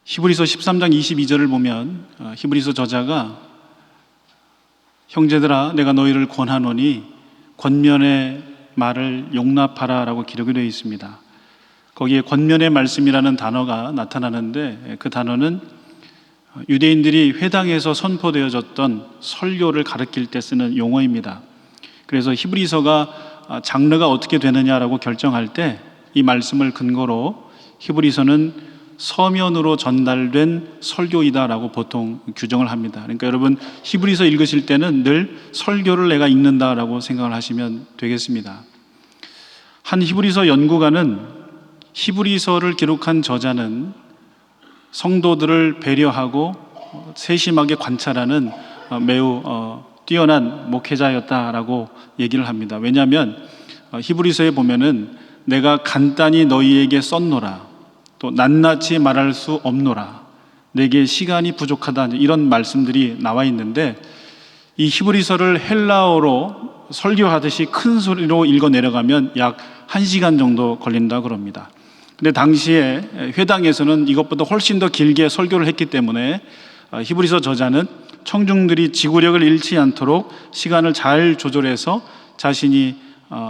히브리서 13장 22절을 보면 히브리서 저자가 형제들아 내가 너희를 권하노니 권면의 말을 용납하라 라고 기록이 되어 있습니다. 거기에 권면의 말씀이라는 단어가 나타나는데 그 단어는 유대인들이 회당에서 선포되어졌던 설교를 가리킬 때 쓰는 용어입니다. 그래서 히브리서가 장르가 어떻게 되느냐라고 결정할 때 이 말씀을 근거로 히브리서는 서면으로 전달된 설교이다라고 보통 규정을 합니다. 그러니까 여러분 히브리서 읽으실 때는 늘 설교를 내가 읽는다라고 생각을 하시면 되겠습니다. 한 히브리서 연구가는 히브리서를 기록한 저자는 성도들을 배려하고 세심하게 관찰하는 매우 뛰어난 목회자였다라고 얘기를 합니다. 왜냐하면 히브리서에 보면은 내가 간단히 너희에게 썼노라, 또 낱낱이 말할 수 없노라, 내게 시간이 부족하다, 이런 말씀들이 나와 있는데 이 히브리서를 헬라어로 설교하듯이 큰 소리로 읽어 내려가면 약 1시간 정도 걸린다고 합니다. 근데 당시에 회당에서는 이것보다 훨씬 더 길게 설교를 했기 때문에 히브리서 저자는 청중들이 지구력을 잃지 않도록 시간을 잘 조절해서 자신이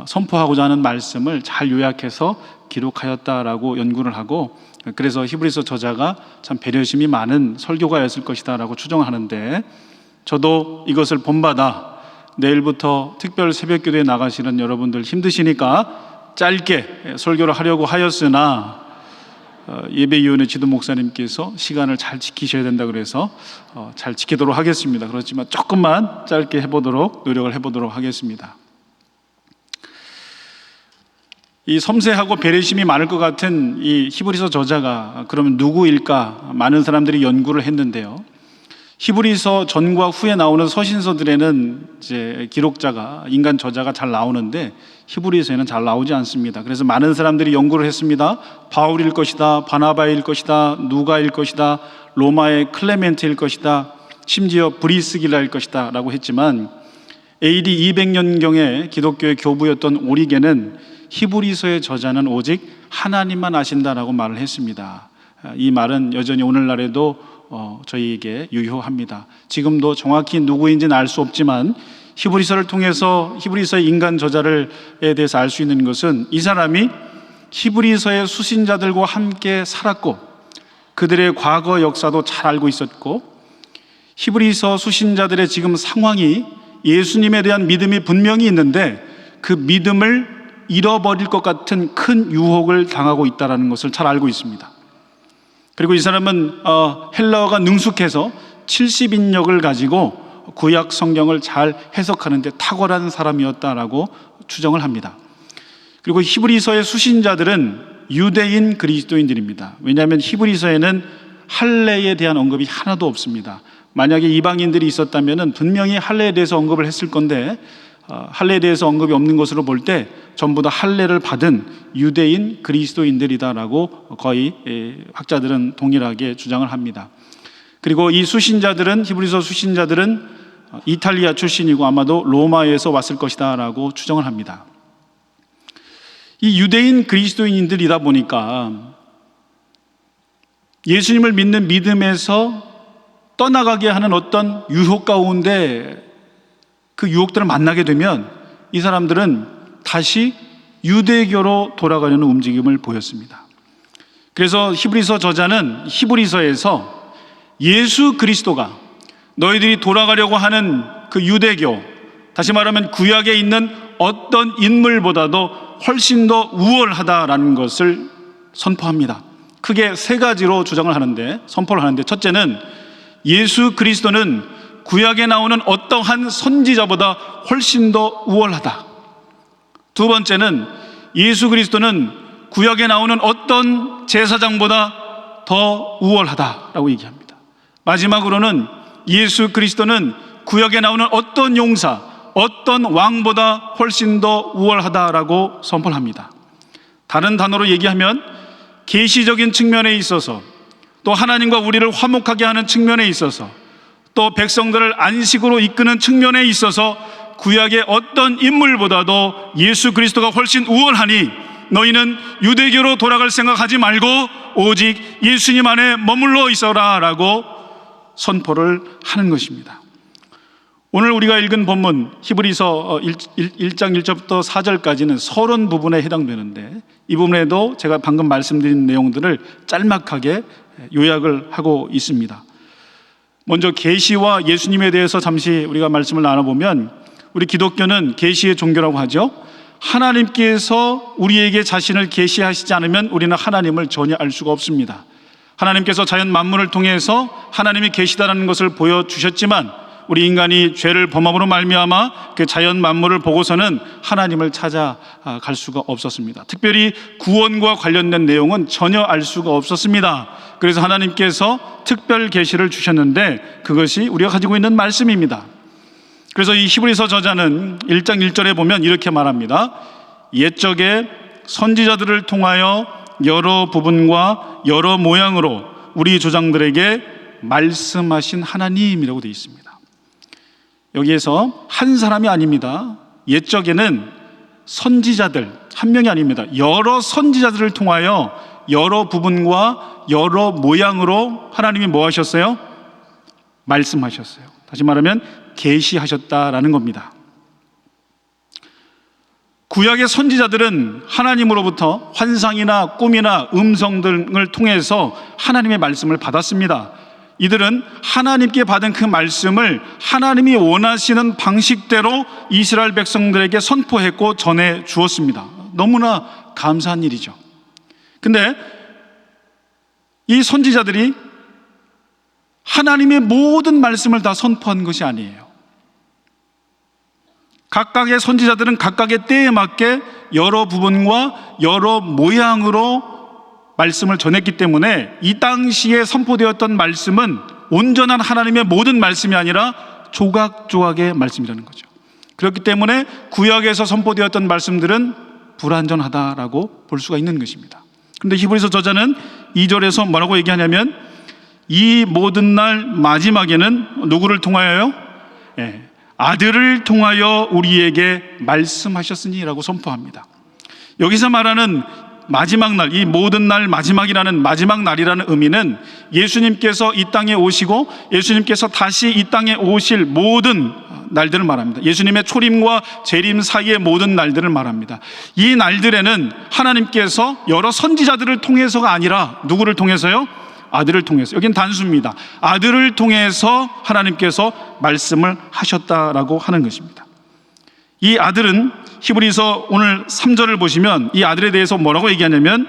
선포하고자 하는 말씀을 잘 요약해서 기록하였다라고 연구를 하고, 그래서 히브리서 저자가 참 배려심이 많은 설교가였을 것이다 라고 추정하는데, 저도 이것을 본받아 내일부터 특별 새벽기도에 나가시는 여러분들 힘드시니까 짧게 설교를 하려고 하였으나 예배위원회 지도 목사님께서 시간을 잘 지키셔야 된다 그래서 잘 지키도록 하겠습니다. 그렇지만 조금만 짧게 해보도록 노력을 해보도록 하겠습니다. 이 섬세하고 배려심이 많을 것 같은 이 히브리서 저자가 그러면 누구일까? 많은 사람들이 연구를 했는데요. 히브리서 전과 후에 나오는 서신서들에는 이제 기록자가, 인간 저자가 잘 나오는데 히브리서에는 잘 나오지 않습니다. 그래서 많은 사람들이 연구를 했습니다. 바울일 것이다, 바나바일 것이다, 누가일 것이다, 로마의 클레멘트일 것이다, 심지어 브리스길라일 것이다 라고 했지만 AD 200년경에 기독교의 교부였던 오리겐은 히브리서의 저자는 오직 하나님만 아신다라고 말을 했습니다. 이 말은 여전히 오늘날에도 저희에게 유효합니다. 지금도 정확히 누구인지는 알 수 없지만 히브리서를 통해서 히브리서의 인간 저자를에 대해서 알 수 있는 것은 이 사람이 히브리서의 수신자들과 함께 살았고 그들의 과거 역사도 잘 알고 있었고, 히브리서 수신자들의 지금 상황이 예수님에 대한 믿음이 분명히 있는데 그 믿음을 잃어버릴 것 같은 큰 유혹을 당하고 있다는 것을 잘 알고 있습니다. 그리고 이 사람은 헬라어가 능숙해서 70인력을 가지고 구약 성경을 잘 해석하는 데 탁월한 사람이었다라고 추정을 합니다. 그리고 히브리서의 수신자들은 유대인 그리스도인들입니다. 왜냐하면 히브리서에는 할례에 대한 언급이 하나도 없습니다. 만약에 이방인들이 있었다면 분명히 할례에 대해서 언급을 했을 건데 할례에 대해서 언급이 없는 것으로 볼 때 전부 다 할례를 받은 유대인 그리스도인들이다라고 거의 학자들은 동일하게 주장을 합니다. 그리고 이 수신자들은, 히브리서 수신자들은 이탈리아 출신이고 아마도 로마에서 왔을 것이다 라고 추정을 합니다. 이 유대인 그리스도인들이다 보니까 예수님을 믿는 믿음에서 떠나가게 하는 어떤 유혹 가운데 그 유혹들을 만나게 되면 이 사람들은 다시 유대교로 돌아가려는 움직임을 보였습니다. 그래서 히브리서 저자는 히브리서에서 예수 그리스도가 너희들이 돌아가려고 하는 그 유대교, 다시 말하면 구약에 있는 어떤 인물보다도 훨씬 더 우월하다라는 것을 선포합니다. 크게 3가지로 주장을 하는데, 선포를 하는데, 첫째는 예수 그리스도는 구약에 나오는 어떠한 선지자보다 훨씬 더 우월하다. 두 번째는 예수 그리스도는 구약에 나오는 어떤 제사장보다 더 우월하다라고 얘기합니다. 마지막으로는 예수 그리스도는 구약에 나오는 어떤 용사, 어떤 왕보다 훨씬 더 우월하다라고 선포를 합니다. 다른 단어로 얘기하면 계시적인 측면에 있어서, 또 하나님과 우리를 화목하게 하는 측면에 있어서, 또 백성들을 안식으로 이끄는 측면에 있어서 구약의 어떤 인물보다도 예수 그리스도가 훨씬 우월하니 너희는 유대교로 돌아갈 생각하지 말고 오직 예수님 안에 머물러 있어라 라고 선포를 하는 것입니다. 오늘 우리가 읽은 본문 히브리서 1장 1절부터 4절까지는 서론 부분에 해당되는데, 이 부분에도 제가 방금 말씀드린 내용들을 짤막하게 요약을 하고 있습니다. 먼저 계시와 예수님에 대해서 잠시 우리가 말씀을 나눠보면, 우리 기독교는 계시의 종교라고 하죠. 하나님께서 우리에게 자신을 계시하시지 않으면 우리는 하나님을 전혀 알 수가 없습니다. 하나님께서 자연 만물을 통해서 하나님이 계시다라는 것을 보여주셨지만 우리 인간이 죄를 범함으로 말미암아 그 자연 만물을 보고서는 하나님을 찾아갈 수가 없었습니다. 특별히 구원과 관련된 내용은 전혀 알 수가 없었습니다. 그래서 하나님께서 특별 계시를 주셨는데 그것이 우리가 가지고 있는 말씀입니다. 그래서 이 히브리서 저자는 1장 1절에 보면 이렇게 말합니다. 옛적에 선지자들을 통하여 여러 부분과 여러 모양으로 우리 조상들에게 말씀하신 하나님이라고 되어 있습니다. 여기에서 한 사람이 아닙니다. 옛적에는 선지자들, 한 명이 아닙니다. 여러 선지자들을 통하여 여러 부분과 여러 모양으로 하나님이 뭐 하셨어요? 말씀하셨어요. 다시 말하면 계시하셨다라는 겁니다. 구약의 선지자들은 하나님으로부터 환상이나 꿈이나 음성 등을 통해서 하나님의 말씀을 받았습니다. 이들은 하나님께 받은 그 말씀을 하나님이 원하시는 방식대로 이스라엘 백성들에게 선포했고 전해 주었습니다. 너무나 감사한 일이죠. 근데 이 선지자들이 하나님의 모든 말씀을 다 선포한 것이 아니에요. 각각의 선지자들은 각각의 때에 맞게 여러 부분과 여러 모양으로 말씀을 전했기 때문에 이 당시에 선포되었던 말씀은 온전한 하나님의 모든 말씀이 아니라 조각조각의 말씀이라는 거죠. 그렇기 때문에 구약에서 선포되었던 말씀들은 불완전하다라고 볼 수가 있는 것입니다. 그런데 히브리서 저자는 2절에서 뭐라고 얘기하냐면 이 모든 날 마지막에는 누구를 통하여요? 아들을 통하여 우리에게 말씀하셨으니라고 선포합니다. 여기서 말하는 마지막 날, 이 모든 날 마지막이라는 마지막 날이라는 의미는 예수님께서 이 땅에 오시고 예수님께서 다시 이 땅에 오실 모든 날들을 말합니다. 예수님의 초림과 재림 사이의 모든 날들을 말합니다. 이 날들에는 하나님께서 여러 선지자들을 통해서가 아니라 누구를 통해서요? 아들을 통해서. 여긴 단수입니다. 아들을 통해서 하나님께서 말씀을 하셨다라고 하는 것입니다. 이 아들은 히브리서 오늘 3절을 보시면 이 아들에 대해서 뭐라고 얘기하냐면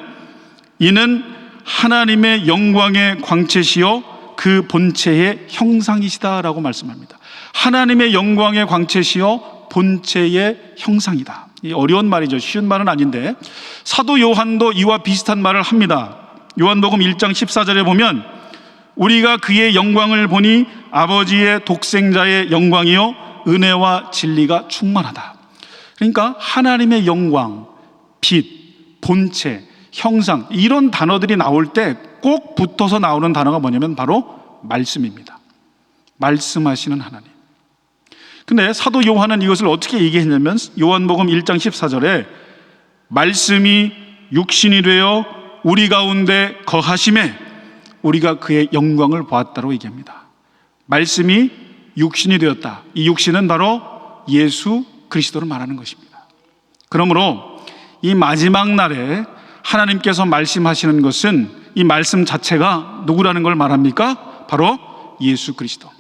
이는 하나님의 영광의 광채시요 그 본체의 형상이시다라고 말씀합니다. 하나님의 영광의 광채시요 본체의 형상이다. 이 어려운 말이죠. 쉬운 말은 아닌데 사도 요한도 이와 비슷한 말을 합니다. 요한복음 1장 14절에 보면 우리가 그의 영광을 보니 아버지의 독생자의 영광이요 은혜와 진리가 충만하다. 그러니까 하나님의 영광, 빛, 본체, 형상 이런 단어들이 나올 때 꼭 붙어서 나오는 단어가 뭐냐면 바로 말씀입니다. 말씀하시는 하나님. 근데 사도 요한은 이것을 어떻게 얘기했냐면 요한복음 1장 14절에 말씀이 육신이 되어 우리 가운데 거하심에 우리가 그의 영광을 보았다고 얘기합니다. 말씀이 육신이 되었다. 이 육신은 바로 예수 그리스도를 말하는 것입니다. 그러므로 이 마지막 날에 하나님께서 말씀하시는 것은 이 말씀 자체가 누구라는 걸 말합니까? 바로 예수 그리스도.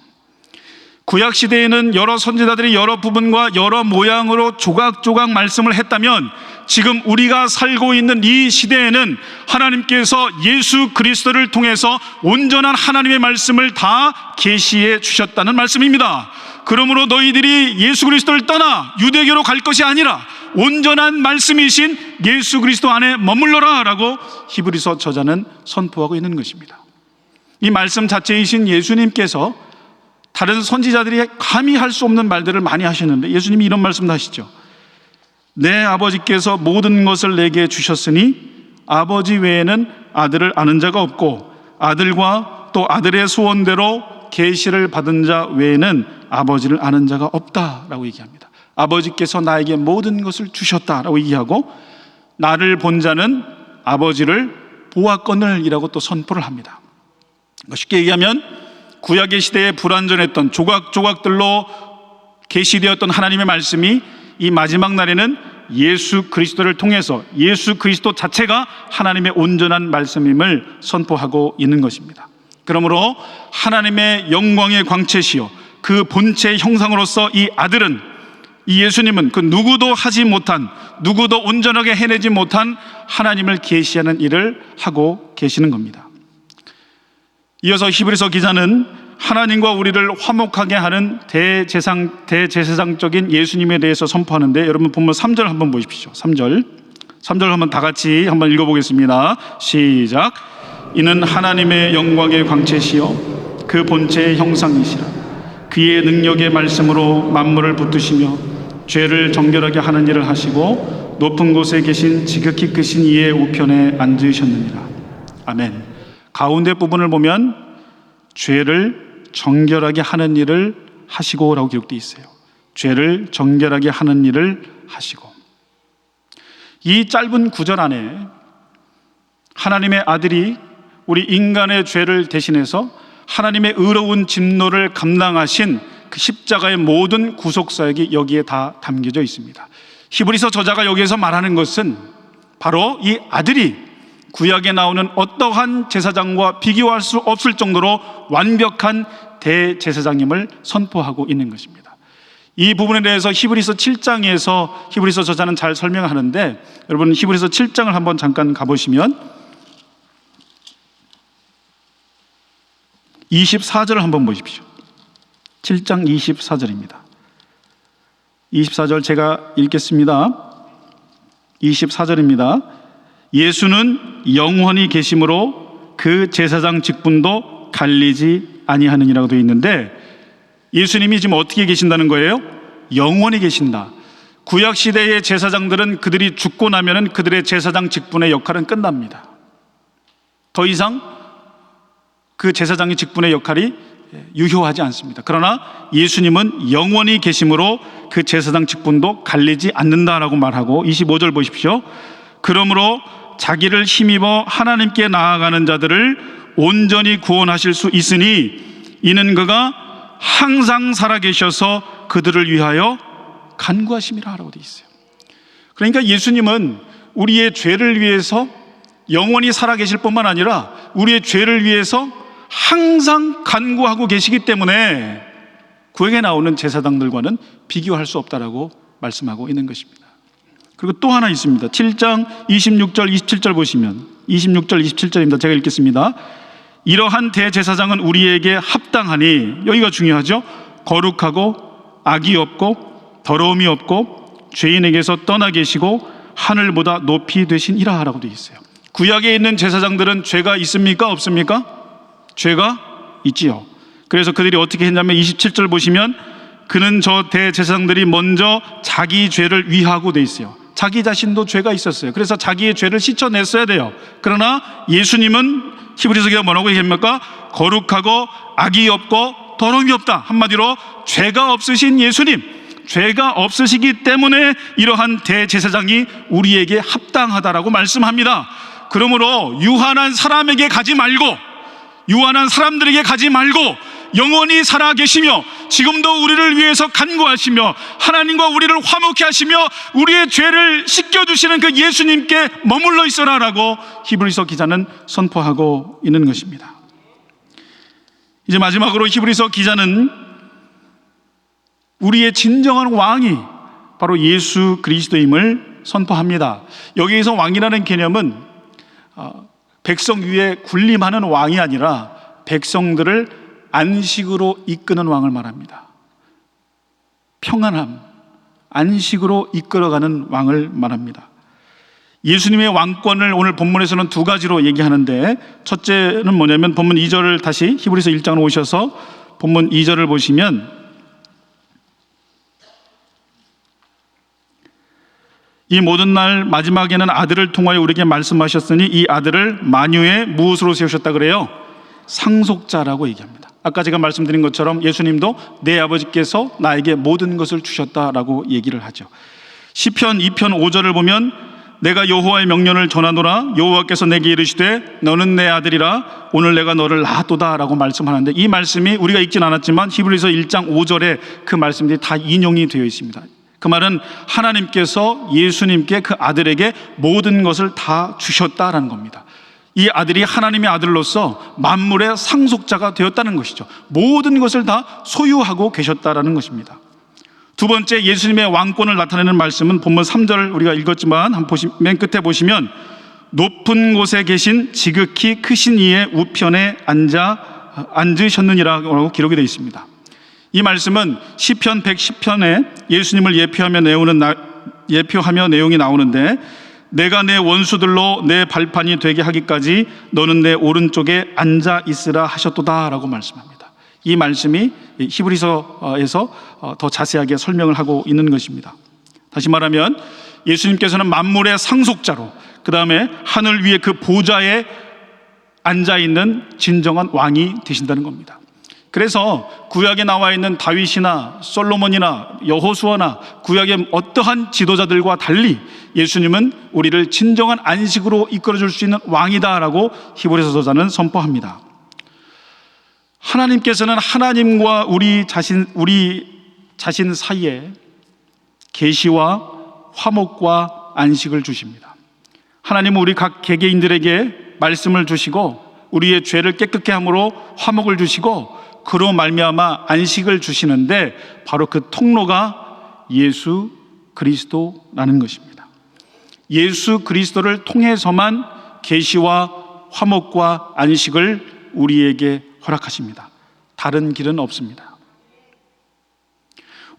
구약 시대에는 여러 선지자들이 여러 부분과 여러 모양으로 조각조각 말씀을 했다면 지금 우리가 살고 있는 이 시대에는 하나님께서 예수 그리스도를 통해서 온전한 하나님의 말씀을 다 계시해 주셨다는 말씀입니다. 그러므로 너희들이 예수 그리스도를 떠나 유대교로 갈 것이 아니라 온전한 말씀이신 예수 그리스도 안에 머물러라 라고 히브리서 저자는 선포하고 있는 것입니다. 이 말씀 자체이신 예수님께서 다른 선지자들이 감히 할 수 없는 말들을 많이 하셨는데 예수님이 이런 말씀도 하시죠. 내 아버지께서 모든 것을 내게 주셨으니 아버지 외에는 아들을 아는 자가 없고 아들과 또 아들의 소원대로 계시를 받은 자 외에는 아버지를 아는 자가 없다라고 얘기합니다. 아버지께서 나에게 모든 것을 주셨다라고 얘기하고 나를 본 자는 아버지를 보았거늘이라고 또 선포를 합니다. 쉽게 얘기하면 구약의 시대에 불완전했던 조각조각들로 계시되었던 하나님의 말씀이 이 마지막 날에는 예수 그리스도를 통해서 예수 그리스도 자체가 하나님의 온전한 말씀임을 선포하고 있는 것입니다. 그러므로 하나님의 영광의 광채시요 그 본체의 형상으로서 이 아들은, 이 예수님은 그 누구도 하지 못한, 누구도 온전하게 해내지 못한 하나님을 계시하는 일을 하고 계시는 겁니다. 이어서 히브리서 기자는 하나님과 우리를 화목하게 하는 대제사장적인 예수님에 대해서 선포하는데, 여러분 본문 3절 한번 보십시오. 3절 한번 다 같이 한번 읽어보겠습니다. 시작. 이는 하나님의 영광의 광채시요 그 본체의 형상이시라. 그의 능력의 말씀으로 만물을 붙드시며 죄를 정결하게 하는 일을 하시고 높은 곳에 계신 지극히 크신 이의 우편에 앉으셨느니라. 아멘. 가운데 부분을 보면 죄를 정결하게 하는 일을 하시고 라고 기록되어 있어요. 죄를 정결하게 하는 일을 하시고. 이 짧은 구절 안에 하나님의 아들이 우리 인간의 죄를 대신해서 하나님의 의로운 진노를 감당하신 그 십자가의 모든 구속사역이 여기에 다 담겨져 있습니다. 히브리서 저자가 여기에서 말하는 것은 바로 이 아들이 구약에 나오는 어떠한 제사장과 비교할 수 없을 정도로 완벽한 대제사장임을 선포하고 있는 것입니다. 이 부분에 대해서 히브리서 7장에서 히브리서 저자는 잘 설명하는데, 여러분 히브리서 7장을 한번 잠깐 가보시면 24절을 한번 보십시오. 7장 24절입니다. 24절 제가 읽겠습니다. 24절입니다. 예수는 영원히 계심으로 그 제사장 직분도 갈리지 아니하느니라고 되어 있는데, 예수님이 지금 어떻게 계신다는 거예요? 영원히 계신다. 구약 시대의 제사장들은 그들이 죽고 나면은 그들의 제사장 직분의 역할은 끝납니다. 더 이상 그 제사장의 직분의 역할이 유효하지 않습니다. 그러나 예수님은 영원히 계심으로 그 제사장 직분도 갈리지 않는다라고 말하고, 25절 보십시오. 그러므로 자기를 힘입어 하나님께 나아가는 자들을 온전히 구원하실 수 있으니 이는 그가 항상 살아계셔서 그들을 위하여 간구하심이라 라고 되어 있어요. 그러니까 예수님은 우리의 죄를 위해서 영원히 살아계실 뿐만 아니라 우리의 죄를 위해서 항상 간구하고 계시기 때문에 구약에 나오는 제사장들과는 비교할 수 없다라고 말씀하고 있는 것입니다. 그리고 또 하나 있습니다. 7장 26절 27절 보시면 26절 27절입니다. 제가 읽겠습니다. 이러한 대제사장은 우리에게 합당하니, 여기가 중요하죠. 거룩하고 악이 없고 더러움이 없고 죄인에게서 떠나 계시고 하늘보다 높이 되신 이라 라고 되어 있어요. 구약에 있는 제사장들은 죄가 있습니까? 없습니까? 죄가 있지요. 그래서 그들이 어떻게 했냐면 27절 보시면 그는 저 대제사장들이 먼저 자기 죄를 위하고 돼 있어요. 자기 자신도 죄가 있었어요. 그래서 자기의 죄를 씻어냈어야 돼요. 그러나 예수님은 히브리서기가 뭐라고 얘기합니까? 거룩하고 악이 없고 더러움이 없다. 한마디로 죄가 없으신 예수님, 죄가 없으시기 때문에 이러한 대제사장이 우리에게 합당하다라고 말씀합니다. 그러므로 유한한 사람에게 가지 말고, 유한한 사람들에게 가지 말고 영원히 살아계시며 지금도 우리를 위해서 간구하시며 하나님과 우리를 화목케 하시며 우리의 죄를 씻겨주시는 그 예수님께 머물러 있어라라고 히브리서 기자는 선포하고 있는 것입니다. 이제 마지막으로 히브리서 기자는 우리의 진정한 왕이 바로 예수 그리스도임을 선포합니다. 여기에서 왕이라는 개념은 백성 위에 군림하는 왕이 아니라 백성들을 안식으로 이끄는 왕을 말합니다. 평안함, 안식으로 이끌어가는 왕을 말합니다. 예수님의 왕권을 오늘 본문에서는 두 가지로 얘기하는데, 첫째는 뭐냐면 본문 2절을 다시 히브리서 1장으로 오셔서 본문 2절을 보시면 이 모든 날 마지막에는 아들을 통하여 우리에게 말씀하셨으니 이 아들을 만유의 무엇으로 세우셨다 그래요? 상속자라고 얘기합니다. 아까 제가 말씀드린 것처럼 예수님도 내 아버지께서 나에게 모든 것을 주셨다라고 얘기를 하죠. 시편 2편 5절을 보면 내가 여호와의 명령을 전하노라. 여호와께서 내게 이르시되 너는 내 아들이라. 오늘 내가 너를 낳았도다 라고 말씀하는데, 이 말씀이 우리가 읽진 않았지만 히브리서 1장 5절에 그 말씀들이 다 인용이 되어 있습니다. 그 말은 하나님께서 예수님께 그 아들에게 모든 것을 다 주셨다라는 겁니다. 이 아들이 하나님의 아들로서 만물의 상속자가 되었다는 것이죠. 모든 것을 다 소유하고 계셨다라는 것입니다. 두 번째, 예수님의 왕권을 나타내는 말씀은 본문 3절 우리가 읽었지만 맨 끝에 보시면 높은 곳에 계신 지극히 크신 이의 우편에 앉으셨느니라고 기록이 되어 있습니다. 이 말씀은 시편 110편에 예수님을 예표하며 내용이 나오는데, 내가 내 원수들로 내 발판이 되게 하기까지 너는 내 오른쪽에 앉아 있으라 하셨도다 라고 말씀합니다. 이 말씀이 히브리서에서 더 자세하게 설명을 하고 있는 것입니다. 다시 말하면 예수님께서는 만물의 상속자로, 그 다음에 하늘 위에 그 보좌에 앉아있는 진정한 왕이 되신다는 겁니다. 그래서 구약에 나와 있는 다윗이나 솔로몬이나 여호수아나 구약의 어떠한 지도자들과 달리 예수님은 우리를 진정한 안식으로 이끌어줄 수 있는 왕이다라고 히브리서 저자는 선포합니다. 하나님께서는 하나님과 우리 자신 사이에 계시와 화목과 안식을 주십니다. 하나님은 우리 각 개개인들에게 말씀을 주시고 우리의 죄를 깨끗게 함으로 화목을 주시고 그로 말미암아 안식을 주시는데, 바로 그 통로가 예수 그리스도라는 것입니다. 예수 그리스도를 통해서만 계시와 화목과 안식을 우리에게 허락하십니다. 다른 길은 없습니다.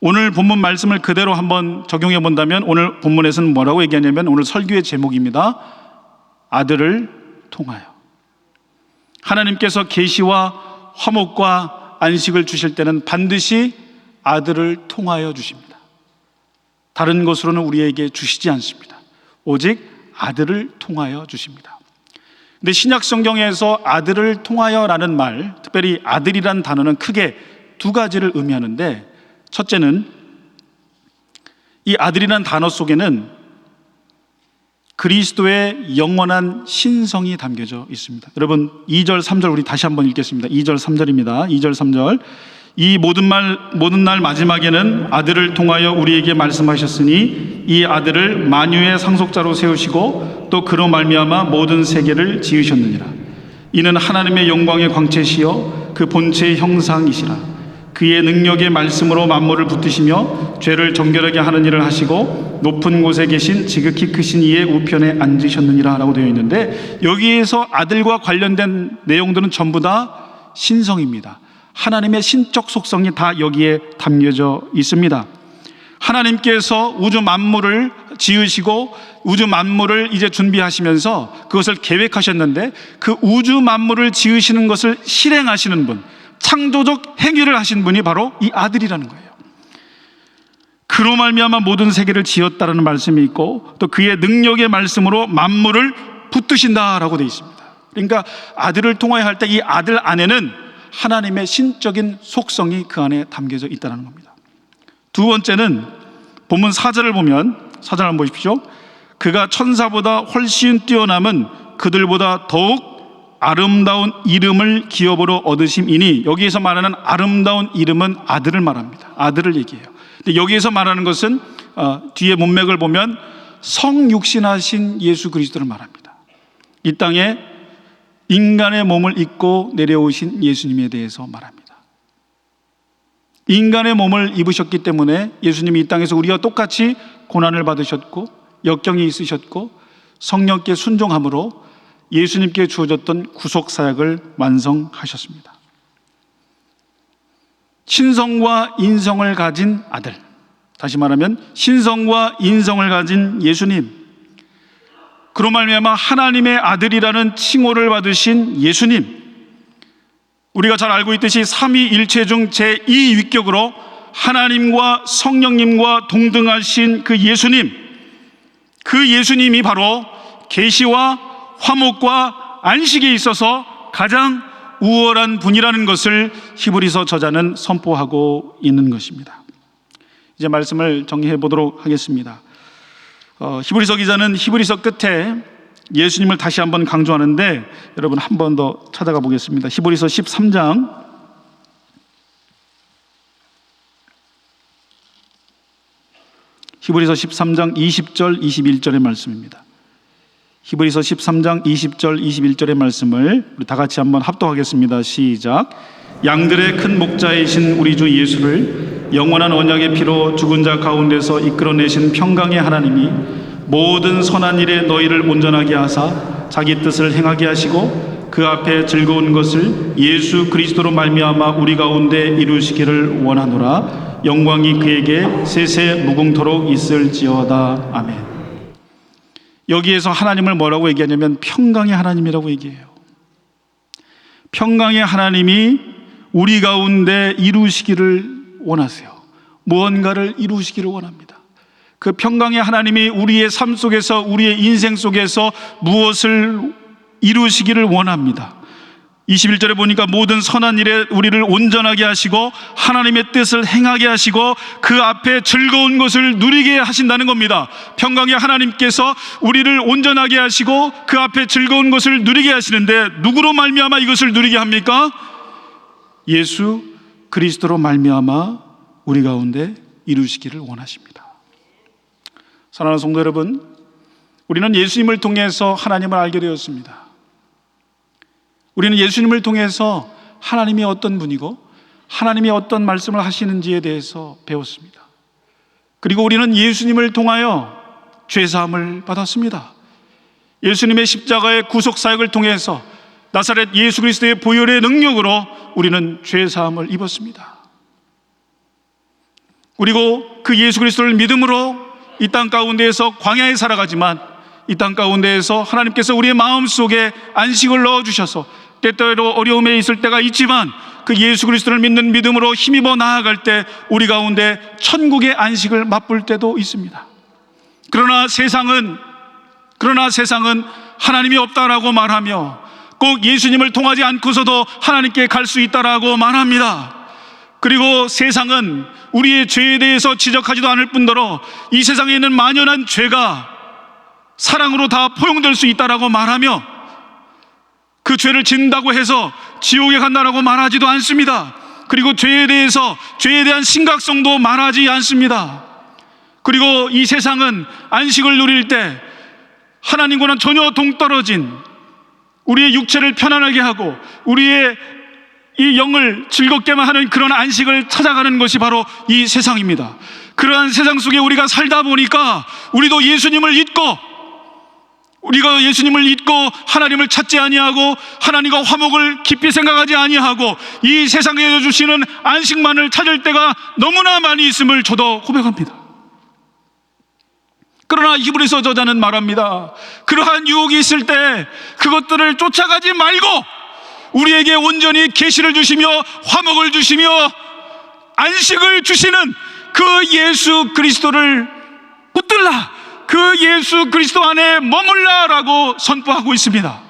오늘 본문 말씀을 그대로 한번 적용해 본다면, 오늘 본문에서는 뭐라고 얘기하냐면, 오늘 설교의 제목입니다. 아들을 통하여. 하나님께서 계시와 화목과 안식을 주실 때는 반드시 아들을 통하여 주십니다. 다른 것으로는 우리에게 주시지 않습니다. 오직 아들을 통하여 주십니다. 근데 신약 성경에서 아들을 통하여라는 말, 특별히 아들이란 단어는 크게 두 가지를 의미하는데, 첫째는 이 아들이란 단어 속에는 그리스도의 영원한 신성이 담겨져 있습니다. 여러분 2절 3절 우리 다시 한번 읽겠습니다. 2절 3절입니다. 2절 3절. 이 모든 날 마지막에는 아들을 통하여 우리에게 말씀하셨으니 이 아들을 만유의 상속자로 세우시고 또 그로 말미암아 모든 세계를 지으셨느니라. 이는 하나님의 영광의 광채시여 그 본체의 형상이시라. 그의 능력의 말씀으로 만물을 붙드시며 죄를 정결하게 하는 일을 하시고 높은 곳에 계신 지극히 크신 이의 우편에 앉으셨느니라 라고 되어 있는데, 여기에서 아들과 관련된 내용들은 전부 다 신성입니다. 하나님의 신적 속성이 다 여기에 담겨져 있습니다. 하나님께서 우주 만물을 지으시고 우주 만물을 이제 준비하시면서 그것을 계획하셨는데, 그 우주 만물을 지으시는 것을 실행하시는 분, 창조적 행위를 하신 분이 바로 이 아들이라는 거예요. 그로 말미암아 모든 세계를 지었다라는 말씀이 있고, 또 그의 능력의 말씀으로 만물을 붙드신다라고 되어 있습니다. 그러니까 아들을 통하여 할 때 이 아들 안에는 하나님의 신적인 속성이 그 안에 담겨져 있다는 겁니다. 두 번째는 본문 4절을 보면, 4절 한번 보십시오. 그가 천사보다 훨씬 뛰어남은 그들보다 더욱 아름다운 이름을 기업으로 얻으심이니, 여기에서 말하는 아름다운 이름은 아들을 말합니다. 아들을 얘기해요. 근데 여기에서 말하는 것은 뒤에 문맥을 보면 성육신하신 예수 그리스도를 말합니다. 이 땅에 인간의 몸을 입고 내려오신 예수님에 대해서 말합니다. 인간의 몸을 입으셨기 때문에 예수님이 이 땅에서 우리와 똑같이 고난을 받으셨고 역경이 있으셨고 성령께 순종함으로 예수님께 주어졌던 구속사역을 완성하셨습니다. 신성과 인성을 가진 아들, 다시 말하면 신성과 인성을 가진 예수님, 그로 말미암아 하나님의 아들이라는 칭호를 받으신 예수님, 우리가 잘 알고 있듯이 삼위일체 중 제2위격으로 하나님과 성령님과 동등하신 그 예수님, 그 예수님이 바로 계시와 화목과 안식에 있어서 가장 우월한 분이라는 것을 히브리서 저자는 선포하고 있는 것입니다. 이제 말씀을 정리해 보도록 하겠습니다. 히브리서 기자는 히브리서 끝에 예수님을 다시 한번 강조하는데, 여러분 한 번 더 찾아가 보겠습니다. 히브리서 13장 20절 21절의 말씀입니다. 히브리서 13장 20절 21절의 말씀을 우리 다 같이 한번 합독하겠습니다. 시작. 양들의 큰 목자이신 우리 주 예수를 영원한 언약의 피로 죽은 자 가운데서 이끌어내신 평강의 하나님이 모든 선한 일에 너희를 온전하게 하사 자기 뜻을 행하게 하시고 그 앞에 즐거운 것을 예수 그리스도로 말미암아 우리 가운데 이루시기를 원하노라. 영광이 그에게 세세 무궁토록 있을지어다. 아멘. 여기에서 하나님을 뭐라고 얘기하냐면 평강의 하나님이라고 얘기해요. 평강의 하나님이 우리 가운데 이루시기를 원하세요. 무언가를 이루시기를 원합니다. 그 평강의 하나님이 우리의 삶 속에서, 우리의 인생 속에서 무엇을 이루시기를 원합니다. 21절에 보니까 모든 선한 일에 우리를 온전하게 하시고 하나님의 뜻을 행하게 하시고 그 앞에 즐거운 것을 누리게 하신다는 겁니다. 평강의 하나님께서 우리를 온전하게 하시고 그 앞에 즐거운 것을 누리게 하시는데, 누구로 말미암아 이것을 누리게 합니까? 예수 그리스도로 말미암아 우리 가운데 이루시기를 원하십니다. 사랑하는 성도 여러분, 우리는 예수님을 통해서 하나님을 알게 되었습니다. 우리는 예수님을 통해서 하나님이 어떤 분이고 하나님이 어떤 말씀을 하시는지에 대해서 배웠습니다. 그리고 우리는 예수님을 통하여 죄사함을 받았습니다. 예수님의 십자가의 구속사역을 통해서 나사렛 예수 그리스도의 보혈의 능력으로 우리는 죄사함을 입었습니다. 그리고 그 예수 그리스도를 믿음으로 이 땅 가운데에서 광야에 살아가지만 이 땅 가운데에서 하나님께서 우리의 마음속에 안식을 넣어주셔서 때때로 어려움에 있을 때가 있지만 그 예수 그리스도를 믿는 믿음으로 힘입어 나아갈 때 우리 가운데 천국의 안식을 맛볼 때도 있습니다. 그러나 세상은 하나님이 없다라고 말하며 꼭 예수님을 통하지 않고서도 하나님께 갈 수 있다라고 말합니다. 그리고 세상은 우리의 죄에 대해서 지적하지도 않을 뿐더러 이 세상에 있는 만연한 죄가 사랑으로 다 포용될 수 있다라고 말하며 그 죄를 짓는다고 해서 지옥에 간다라고 말하지도 않습니다. 그리고 죄에 대한 심각성도 말하지 않습니다. 그리고 이 세상은 안식을 누릴 때 하나님과는 전혀 동떨어진 우리의 육체를 편안하게 하고 우리의 이 영을 즐겁게만 하는 그런 안식을 찾아가는 것이 바로 이 세상입니다. 그러한 세상 속에 우리가 살다 보니까 우리도 우리가 예수님을 잊고 하나님을 찾지 아니하고 하나님과 화목을 깊이 생각하지 아니하고 이 세상에 주시는 안식만을 찾을 때가 너무나 많이 있음을 저도 고백합니다. 그러나 히브리서 저자는 말합니다. 그러한 유혹이 있을 때 그것들을 쫓아가지 말고 우리에게 온전히 계시를 주시며 화목을 주시며 안식을 주시는 그 예수 그리스도를 붙들라, 그 예수 그리스도 안에 머물라라고 선포하고 있습니다.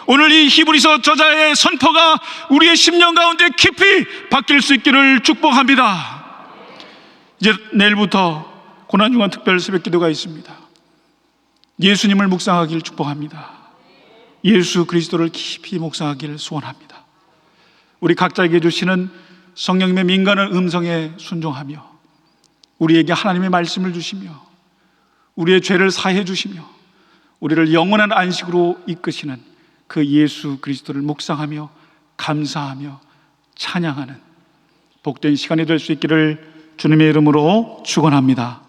오늘 이 히브리서 저자의 선포가 우리의 심령 가운데 깊이 박힐 수 있기를 축복합니다. 이제 내일부터 고난주간 특별 새벽 기도가 있습니다. 예수님을 묵상하기를 축복합니다. 예수 그리스도를 깊이 묵상하기를 소원합니다. 우리 각자에게 주시는 성령님의 민간한 음성에 순종하며 우리에게 하나님의 말씀을 주시며 우리의 죄를 사해 주시며 우리를 영원한 안식으로 이끄시는 그 예수 그리스도를 묵상하며 감사하며 찬양하는 복된 시간이 될 수 있기를 주님의 이름으로 축원합니다.